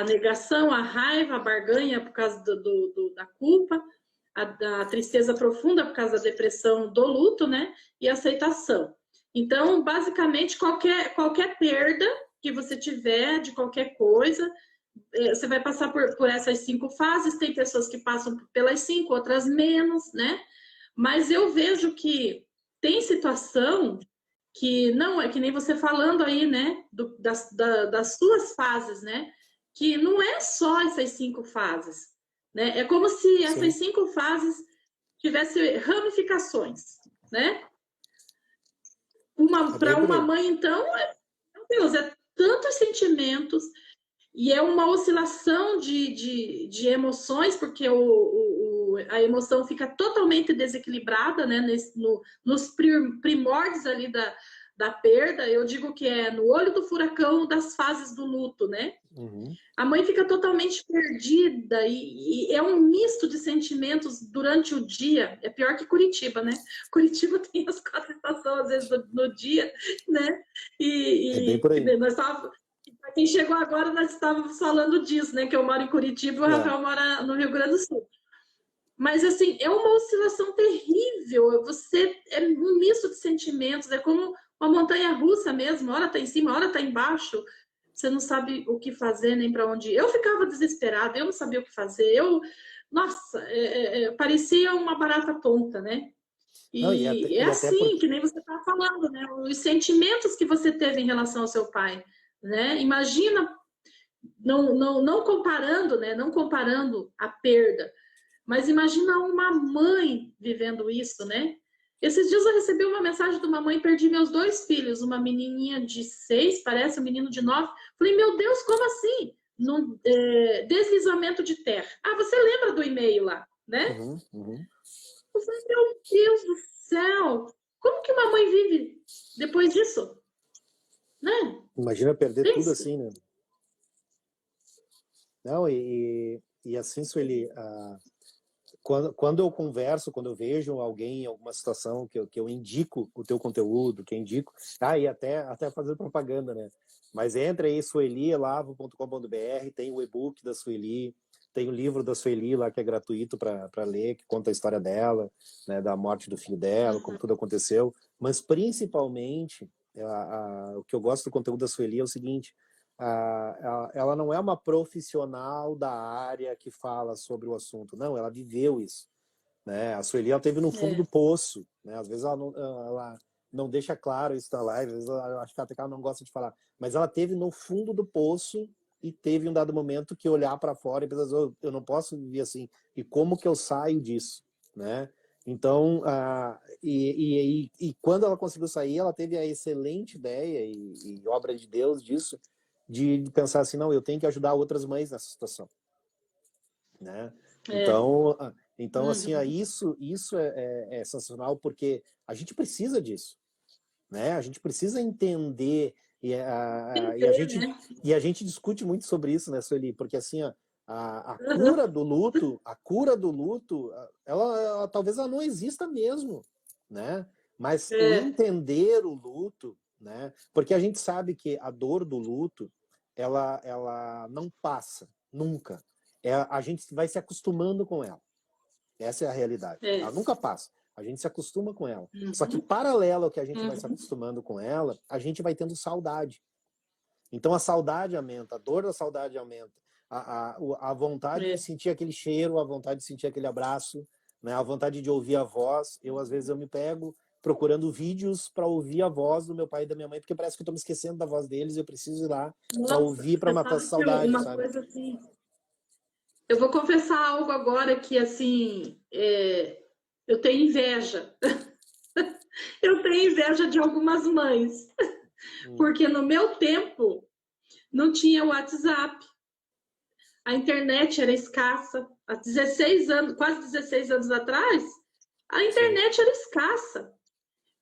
negação, a raiva, a barganha por causa da culpa, a tristeza profunda por causa da depressão do luto, né? E a aceitação. Então, basicamente, qualquer perda que você tiver de qualquer coisa, você vai passar por essas 5 fases. Tem pessoas que passam pelas 5, outras menos, né? Mas eu vejo que tem situação que não é que nem você falando aí, né? Das suas fases, né? Que não é só essas 5 fases, né? É como se essas 5 fases tivessem ramificações, né? Para uma mãe, então, meu Deus, é tantos sentimentos e é uma oscilação de emoções, porque a emoção fica totalmente desequilibrada, né? Nos primórdios ali da perda. Eu digo que é no olho do furacão das fases do luto, né? Uhum. A mãe fica totalmente perdida e é um misto de sentimentos durante o dia. É pior que Curitiba, né? Curitiba tem as 4 estações, às vezes, no dia, né? É bem por aí. Nós estávamos... Para quem chegou agora, nós estávamos falando disso, né? Que eu moro em Curitiba e o Rafael mora no Rio Grande do Sul. Mas, assim, é uma oscilação terrível. É um misto de sentimentos. É como uma montanha-russa mesmo. Hora está em cima, hora está embaixo. Você não sabe o que fazer, nem para onde ir. Eu ficava desesperada, eu não sabia o que fazer. Nossa, parecia uma barata tonta, né? Não, É até assim, porque... que nem você está falando, né? Os sentimentos que você teve em relação ao seu pai, né? Imagina, não comparando, né? Não comparando a perda, mas imagina uma mãe vivendo isso, né? Esses dias eu recebi uma mensagem de uma mãe: perdi meus 2 filhos, uma menininha de 6, parece, um menino de 9. Falei, meu Deus, como assim? Deslizamento de terra. Ah, você lembra do e-mail lá, né? Uhum, uhum. Eu falei, meu Deus do céu, como que uma mãe vive depois disso? Né? Imagina perder tudo Pense. assim, né? Não, assim, Sueli, quando eu converso, quando eu vejo alguém em alguma situação que eu indico o teu conteúdo, que eu indico, e até fazer propaganda, né? Mas entra aí, suelielavo.com.br, tem o e-book da Sueli, tem o livro da Sueli lá que é gratuito para ler, que conta a história dela, né, da morte do filho dela, como tudo aconteceu. Mas principalmente, o que eu gosto do conteúdo da Sueli é o seguinte: ela não é uma profissional da área que fala sobre o assunto, não, ela viveu isso, né? A Sueli, ela teve no fundo do poço, né? Às vezes ela não deixa claro isso na live, às vezes acho que até que ela não gosta de falar, mas ela teve no fundo do poço e teve um dado momento que olhar para fora e pensar, eu não posso viver assim, e como que eu saio disso, né? Então, e quando ela conseguiu sair, ela teve a excelente ideia e obra de Deus disso, de pensar assim, não, eu tenho que ajudar outras mães nessa situação, né? Então assim, isso é sensacional, porque a gente precisa disso, né? A gente precisa entender e a gente discute muito sobre isso, né, Sueli? Porque assim, a cura do luto, ela talvez ela não exista mesmo, né? Mas o entender o luto, né? Porque a gente sabe que a dor do luto, ela não passa nunca. A gente vai se acostumando com ela. Essa é a realidade. Ela nunca passa. A gente se acostuma com ela. Só que paralelo ao que a gente vai se acostumando com ela, a gente vai tendo saudade. Então a saudade aumenta, a dor da saudade aumenta, a vontade de sentir aquele cheiro, a vontade de sentir aquele abraço, né? A vontade de ouvir a voz, às vezes eu me pego procurando vídeos para ouvir a voz do meu pai e da minha mãe, porque parece que eu tô me esquecendo da voz deles e eu preciso ir lá para Nossa, ouvir, para você matar essa sabe que saudade, uma sabe? coisa assim. Eu vou confessar algo agora que, assim, eu tenho inveja. Eu tenho inveja de algumas mães, Hum, porque no meu tempo não tinha WhatsApp, a internet era escassa. Há 16 anos, quase 16 anos atrás, a sim. internet era escassa.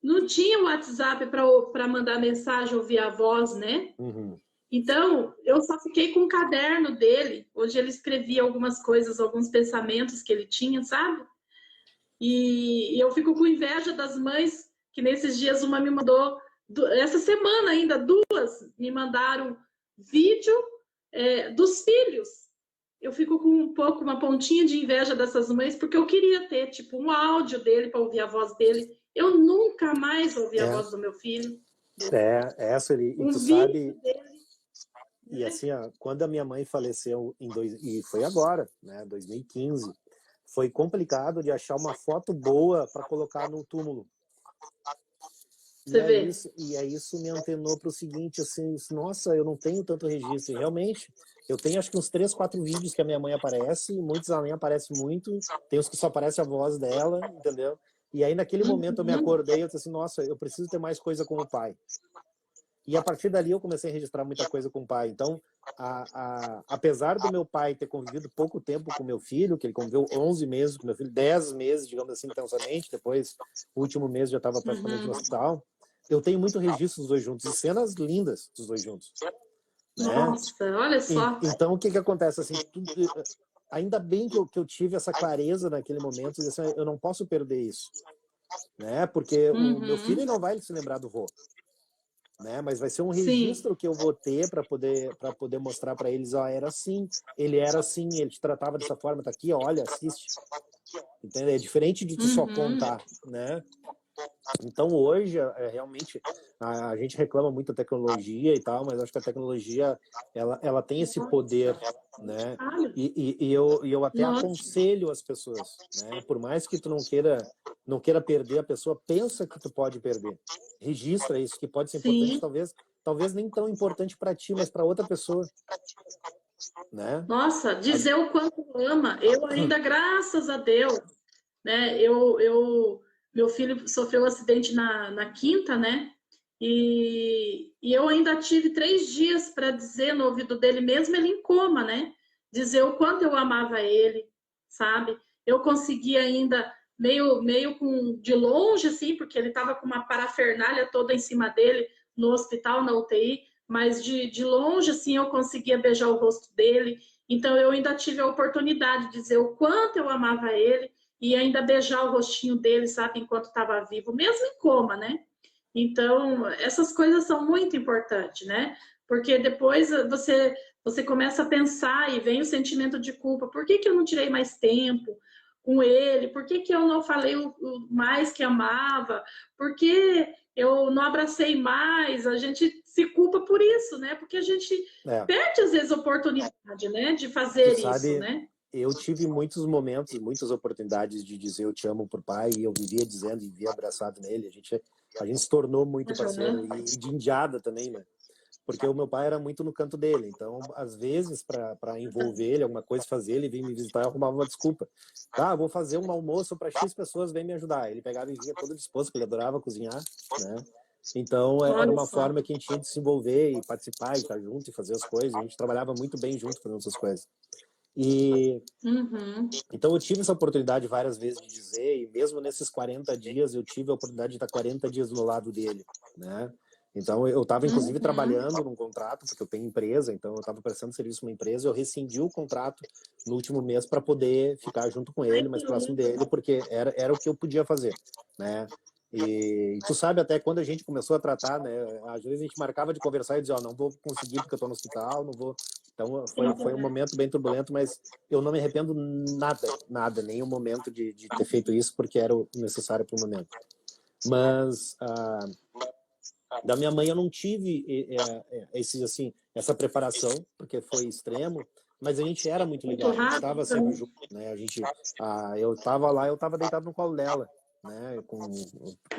Não tinha WhatsApp para mandar mensagem, ouvir a voz, né? Uhum. Então, eu só fiquei com o caderno dele, onde ele escrevia algumas coisas, alguns pensamentos que ele tinha, sabe? E eu fico com inveja das mães, que nesses dias uma me mandou, essa semana ainda, duas me mandaram vídeo dos filhos. Eu fico com um pouco, uma pontinha de inveja dessas mães, porque eu queria ter, tipo, um áudio dele para ouvir a voz dele. Eu nunca mais ouvi a É, voz do meu filho. Sueli, e Um tu vídeo sabe, dele, e né? assim, ó, quando a minha mãe faleceu e foi agora, né, 2015, foi complicado de achar uma foto boa para colocar no túmulo. Você vê. E aí isso me antenou para o seguinte, assim, nossa, eu não tenho tanto registro. E realmente, eu tenho acho que uns 3, 4 vídeos que a minha mãe aparece, muitos ela nem aparece muito, tem uns que só aparece a voz dela, entendeu? E aí naquele momento eu me Uhum. acordei, eu disse assim, nossa, eu preciso ter mais coisa com o pai. E a partir dali eu comecei a registrar muita coisa com o pai. Então, apesar do meu pai ter convivido pouco tempo com meu filho, que ele conviveu 11 meses com meu filho, 10 meses, digamos assim, intensamente, depois, o último mês já estava praticamente no Uhum. hospital, eu tenho muito registro dos dois juntos, e cenas lindas dos dois juntos, né? Nossa, olha só. Então, o que que acontece? Assim, ainda bem que eu tive essa clareza naquele momento, e assim, eu não posso perder isso, né? Porque o meu filho Uhum. ele não vai se lembrar do vô, né? Mas vai ser um Sim. registro que eu vou ter para poder mostrar para eles, ó, era assim, ele era assim, ele te tratava dessa forma, tá aqui, ó, olha, assiste. Entendeu? É diferente de tu só Uhum. contar, né? Então hoje, realmente, a gente reclama muito da tecnologia e tal, mas acho que a tecnologia, ela tem esse poder, né? E eu até Nossa, aconselho as pessoas, né? Por mais que tu não queira perder a pessoa, pensa que tu pode perder. Registra isso, que pode ser importante, sim. talvez nem tão importante para ti, mas para outra pessoa, né? Nossa, dizer o quanto ama, eu ainda, graças a Deus, né? Meu filho sofreu um acidente na quinta, né? E eu ainda tive 3 dias para dizer no ouvido dele, mesmo ele em coma, né? Dizer o quanto eu amava ele, sabe? Eu consegui ainda meio com de longe, assim, porque ele estava com uma parafernália toda em cima dele no hospital, na UTI, mas de longe, assim, eu conseguia beijar o rosto dele. Então eu ainda tive a oportunidade de dizer o quanto eu amava ele e ainda beijar o rostinho dele, sabe, enquanto estava vivo, mesmo em coma, né? Então, essas coisas são muito importantes, né? Porque depois você começa a pensar e vem o sentimento de culpa. Por que, que eu não tirei mais tempo com ele? Por que, que eu não falei o mais que amava? Por que eu não abracei mais? A gente se culpa por isso, né? Porque a gente É, perde, às vezes, a oportunidade, né? De tu fazer isso, sabe, né? eu tive muitos momentos, muitas oportunidades de dizer eu te amo pro pai, e eu vivia dizendo e vivia abraçado nele. A gente se tornou muito parceiro Uhum. e de indiada também, né? Porque o meu pai era muito no canto dele. Então, às vezes, para envolver ele, alguma coisa, fazer ele vir me visitar, eu arrumava uma desculpa. Tá, vou fazer um almoço para X pessoas, vem me ajudar. Ele pegava e vinha todo disposto, porque ele adorava cozinhar, né? Então, era Olha uma só. forma que a gente tinha de se envolver e participar e estar junto e fazer as coisas. A gente trabalhava muito bem junto fazendo essas coisas. E Uhum. então eu tive essa oportunidade várias vezes de dizer, e mesmo nesses 40 dias eu tive a oportunidade de estar 40 dias no lado dele, né? Então eu estava inclusive Uhum. trabalhando num contrato, porque eu tenho empresa, então eu estava prestando serviço numa empresa, eu rescindi o contrato no último mês para poder ficar junto com Ai, ele, mais que próximo lindo. dele, porque era o que eu podia fazer, né? E tu sabe até quando a gente começou a tratar, né? Às vezes a gente marcava de conversar e dizia, ó, não vou conseguir porque eu tô no hospital, não vou. Então foi um momento bem turbulento, mas eu não me arrependo nada, nem um momento de ter feito isso, porque era o necessário para o momento. Mas da minha mãe eu não tive essa preparação, porque foi extremo, mas a gente era muito Muito ligado, a gente rápido, estava então. sempre junto, né? Eu estava lá, eu estava deitado no colo dela, né? Com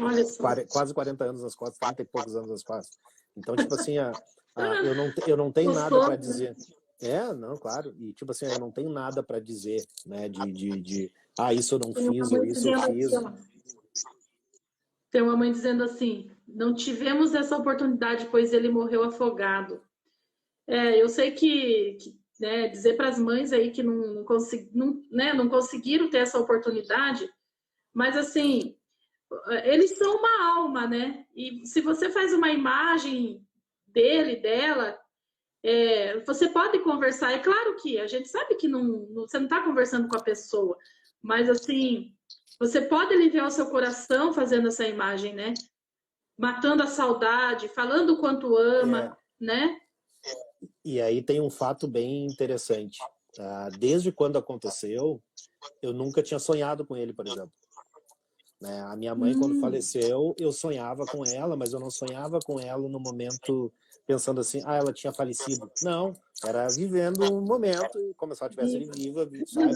Olha só. quase 40 anos nas costas, 30 e poucos anos nas costas. Então, tipo assim, eu não tenho nada para Gostoso, né? dizer. Não, claro. E, tipo assim, eu não tenho nada para dizer, né? Isso eu não Tem uma fiz, ou mãe isso eu dizendo assim, fiz. ó. Tem uma mãe dizendo assim: não tivemos essa oportunidade, pois ele morreu afogado. Eu sei né, dizer para as mães aí que não conseguiram ter essa oportunidade, mas assim, eles são uma alma, né? E se você faz uma imagem dele, dela, você pode conversar. É claro que a gente sabe que você não está conversando com a pessoa, mas assim, você pode aliviar o seu coração fazendo essa imagem, né? Matando a saudade, falando o quanto ama, É, né? e aí tem um fato bem interessante. Desde quando aconteceu, eu nunca tinha sonhado com ele, por exemplo. Né? A minha mãe, quando Hum, faleceu, eu sonhava com ela, mas eu não sonhava com ela no momento pensando assim, ela tinha falecido. Não, era vivendo um momento e como se ela tivesse ali viva, sabe?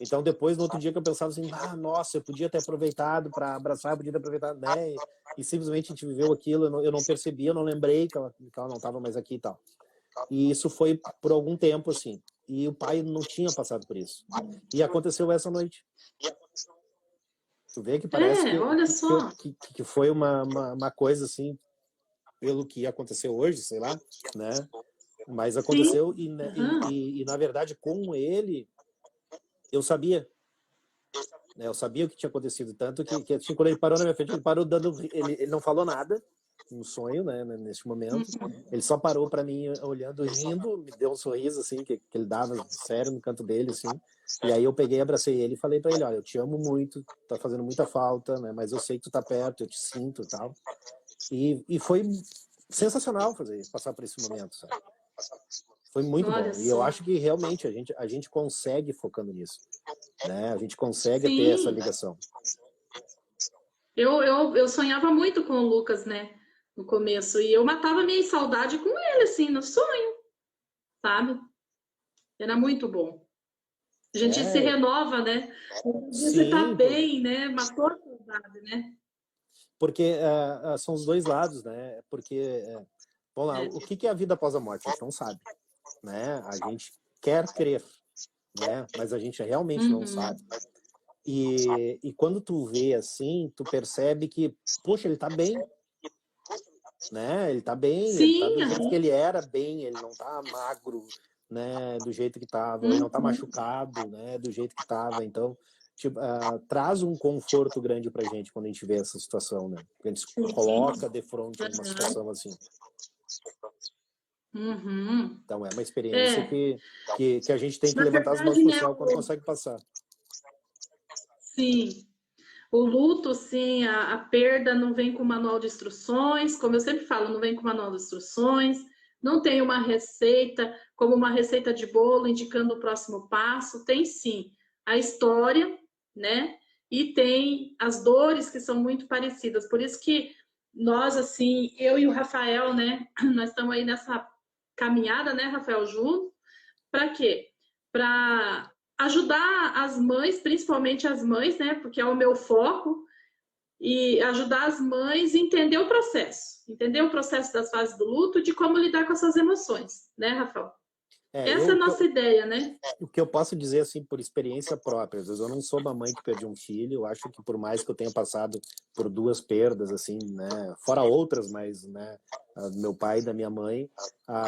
Então depois, no outro dia que eu pensava assim, nossa, eu podia ter aproveitado para abraçar, eu podia ter aproveitado, né? E simplesmente a gente viveu aquilo, eu não percebi, eu não lembrei que ela não estava mais aqui e tal. E isso foi por algum tempo, assim. E o pai não tinha passado por isso. E aconteceu essa noite. Tu vê que parece olha só. que foi uma coisa assim, pelo que aconteceu hoje, sei lá, né? Mas Sim. aconteceu Uhum. na verdade, com ele, eu sabia. Né? Eu sabia o que tinha acontecido. Tanto que assim, quando ele parou na minha frente, ele parou dando. Ele não falou nada, um sonho, né? Nesse momento. Ele só parou para mim, olhando, rindo, me deu um sorriso, assim, que ele dava sério no canto dele, assim. E aí eu peguei, abracei ele e falei para ele: olha, eu te amo muito, tá fazendo muita falta, né? Mas eu sei que tu tá perto, eu te sinto e tal. E foi sensacional passar por esse momento, sabe? Foi muito Olha bom. E eu só. acho que realmente a gente consegue focando nisso, né? A gente consegue ter essa Sim. ligação. Eu sonhava muito com o Lucas, né? No começo. E eu matava minha saudade com ele, assim, no sonho, sabe? Era muito bom. A gente se É, renova, né? Você tá sim, bem, né? Matou a saudade, né? porque são os dois lados, né? Porque, vamos lá, É. o que é a vida após a morte? A gente não sabe, né? A gente quer crer, né? Mas a gente realmente não Uhum. sabe. E quando tu vê assim, tu percebe que, poxa, ele tá bem, né? Ele tá bem, ele tá Sim, do jeito que ele era bem, ele não tá magro, né? Do jeito que tava, ele não tá uhum. machucado, né? Do jeito que tava. Então, tipo, traz um conforto grande pra gente quando a gente vê essa situação, né? Porque a gente se coloca de frente a uma situação assim. Uhum. Então, é uma experiência É, que a gente tem que na levantar as mãos verdade, pro né? céu quando consegue passar. Sim. O luto, sim, a perda não vem com manual de instruções, como eu sempre falo, não vem com manual de instruções, não tem uma receita, como uma receita de bolo indicando o próximo passo, tem sim a história, né? E tem as dores que são muito parecidas. Por isso que nós, assim, eu e o Rafael, né, nós estamos aí nessa caminhada, né, Rafael, junto, para quê? Para ajudar as mães, principalmente as mães, né? Porque é o meu foco, e ajudar as mães a entender o processo das fases do luto, de como lidar com essas emoções, né, Rafael? Essa é a nossa ideia, né? O que eu posso dizer, assim, por experiência própria, às vezes eu não sou uma mãe que perdeu um filho, eu acho que por mais que eu tenha passado por duas perdas, assim, né, fora outras, mas, né, do meu pai e da minha mãe,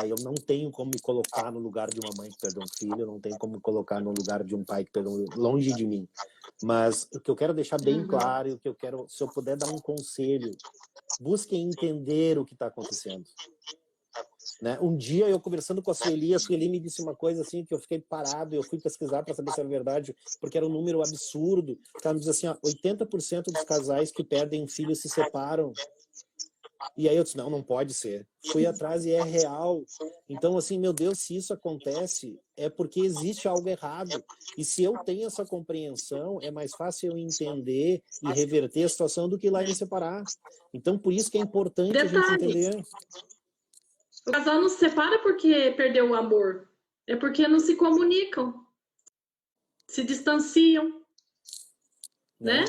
eu não tenho como me colocar no lugar de uma mãe que perdeu um filho, eu não tenho como me colocar no lugar de um pai que perdeu longe de mim. Mas o que eu quero deixar bem Uhum. claro, o que eu quero, se eu puder dar um conselho, busquem entender o que está acontecendo. Né? Um dia eu conversando com a Sueli me disse uma coisa assim que eu fiquei parado, eu fui pesquisar para saber se era verdade, porque era um número absurdo. Ela me diz assim, 80% dos casais que perdem um filho se separam. E aí eu disse, não pode ser. Fui atrás e é real. Então, assim, meu Deus, se isso acontece, é porque existe algo errado. E se eu tenho essa compreensão, é mais fácil eu entender e reverter a situação do que ir lá e me separar. Então, por isso que é importante a gente Detalhe, entender. o casal não se separa porque perdeu o amor. É porque não se comunicam, se distanciam, né? né?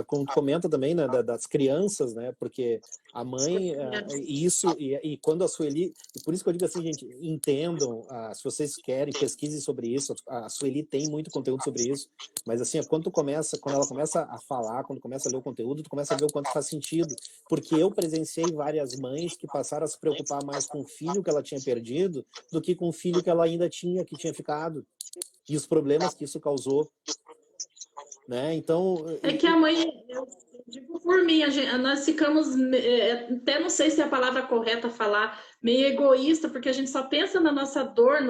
Como tu comenta também, né, das crianças, né? Porque a mãe, e quando a Sueli, e por isso que eu digo assim, gente, entendam, se vocês querem, pesquisem sobre isso. A Sueli tem muito conteúdo sobre isso, mas assim, quando ela começa a falar, quando começa a ler o conteúdo, tu começa a ver o quanto faz sentido, porque eu presenciei várias mães que passaram a se preocupar mais com o filho que ela tinha perdido do que com o filho que ela ainda tinha, que tinha ficado, e os problemas que isso causou. Né? Então, É que a mãe, eu digo por mim, nós ficamos, até não sei se é a palavra correta falar, meio egoísta, porque a gente só pensa na nossa dor,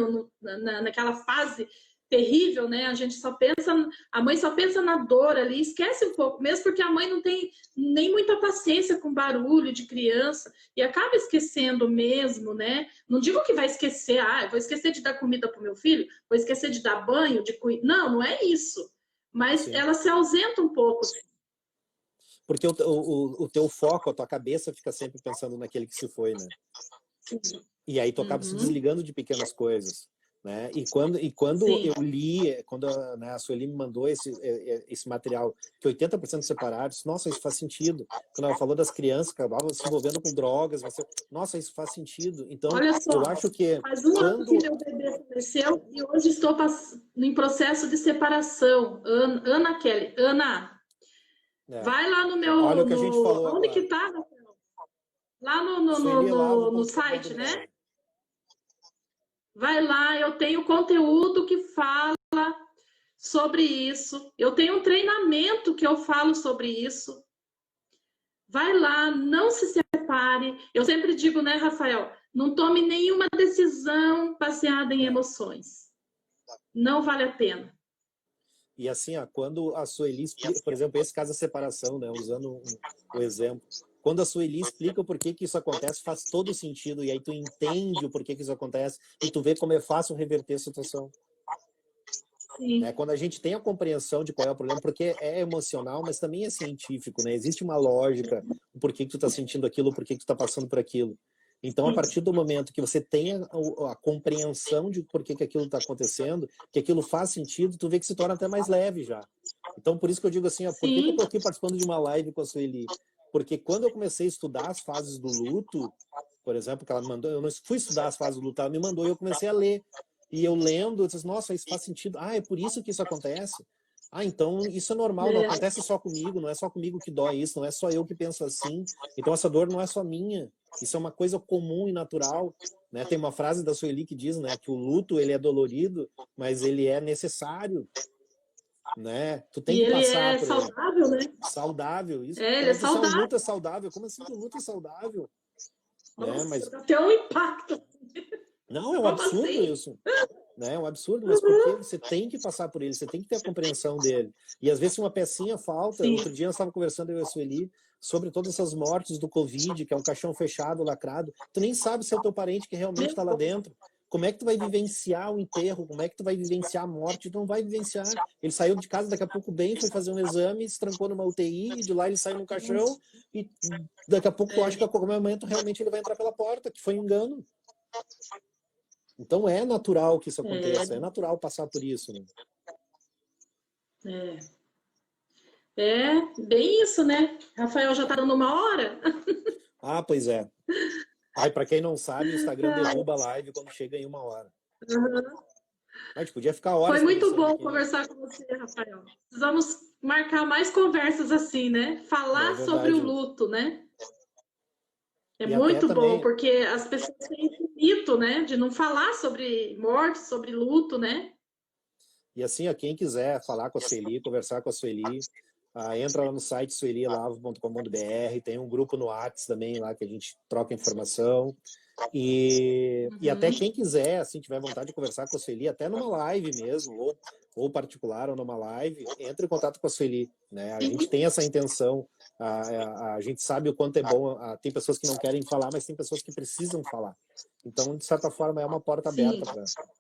naquela fase terrível, né? A gente só pensa, a mãe só pensa na dor ali, esquece um pouco, mesmo porque a mãe não tem nem muita paciência com barulho de criança e acaba esquecendo mesmo, né? Não digo que vai esquecer, eu vou esquecer de dar comida para o meu filho, vou esquecer de dar banho, não, não é isso. Mas sim. ela se ausenta um pouco. Porque o teu foco, a tua cabeça fica sempre pensando naquele que se foi, né? Sim. E aí tu acaba se desligando de pequenas coisas, né? E quando eu li, quando a Sueli me mandou esse material, que 80% separados, nossa, isso faz sentido. Quando ela falou das crianças que acabavam se envolvendo com drogas, nossa, isso faz sentido. Então, olha só, eu acho que faz um ano que meu bebê faleceu e hoje estou em processo de separação. Ana Kelly, Ana, vai lá no meu... Olha o que a gente falou onde agora. que tá, Rafael? Lá no site, né? Vai lá, eu tenho conteúdo que fala sobre isso. Eu tenho um treinamento que eu falo sobre isso. Vai lá, não se separe. Eu sempre digo, né, Rafael? Não tome nenhuma decisão baseada em emoções. Não vale a pena. E assim, quando a Sueli explica, por exemplo, esse caso da separação, né, usando o exemplo, quando a Sueli explica o porquê que isso acontece, faz todo sentido, e aí tu entende o porquê que isso acontece, e tu vê como é fácil reverter a situação. Né? Quando a gente tem a compreensão de qual é o problema, porque é emocional, mas também é científico, né? Existe uma lógica, o porquê que tu tá sentindo aquilo, o porquê que tu tá passando por aquilo. Então, a partir do momento que você tenha a compreensão de por que aquilo está acontecendo, que aquilo faz sentido, tu vê que se torna até mais leve já. Então, por isso que eu digo assim, por que eu estou aqui participando de uma live com a Sueli? Porque quando eu comecei a estudar as fases do luto, por exemplo, que ela me mandou, eu não fui estudar as fases do luto, ela me mandou e eu comecei a ler. E eu lendo, eu disse, nossa, isso faz sentido. É por isso que isso acontece. Então isso é normal, não acontece só comigo, não é só comigo que dói isso, não é só eu que penso assim. Então essa dor não é só minha. Isso é uma coisa comum e natural, né? Tem uma frase da Sueli que diz, né, que o luto ele é dolorido, mas ele é necessário, né? Tu tem e que ele passar é por saudável, né? saudável. Isso, ele é saudável. Um luto é saudável. Como assim que o luto é saudável? Nossa, né? Mas até um impacto. não, é um Como absurdo assim? isso. Né? É um absurdo, mas porque você tem que passar por ele, você tem que ter a compreensão dele. E às vezes uma pecinha falta. Sim. Outro dia nós estávamos conversando, eu e a Sueli, sobre todas essas mortes do Covid, que é um caixão fechado, lacrado. Tu nem sabe se é o teu parente que realmente está lá dentro. Como é que tu vai vivenciar o enterro? Como é que tu vai vivenciar a morte? Tu não vai vivenciar. Ele saiu de casa daqui a pouco bem, foi fazer um exame, se trancou numa UTI, e de lá ele saiu num caixão, e daqui a pouco tu acha que a qualquer momento realmente ele vai entrar pela porta, que foi um engano. Então é natural que isso aconteça, é natural passar por isso, né? É bem isso, né? Rafael, já tá dando uma hora? Pois é. Para quem não sabe, o Instagram derruba a live quando chega em 1 hora. A gente podia ficar horas. Foi muito bom aqui, conversar com você, Rafael. Precisamos marcar mais conversas assim, né? Falar sobre o luto, né? É muito bom, porque as pessoas têm esse mito, né? De não falar sobre morte, sobre luto, né? E assim, quem quiser falar com a Sueli, conversar com a Sueli, entra lá no site suelielavo.com.br, tem um grupo no WhatsApp também lá que a gente troca informação. E até quem quiser, assim, tiver vontade de conversar com a Sueli, até numa live mesmo, ou particular, ou numa live, entre em contato com a Sueli, né? A gente tem essa intenção, a gente sabe o quanto é bom, tem pessoas que não querem falar, mas tem pessoas que precisam falar. Então, de certa forma, é uma porta aberta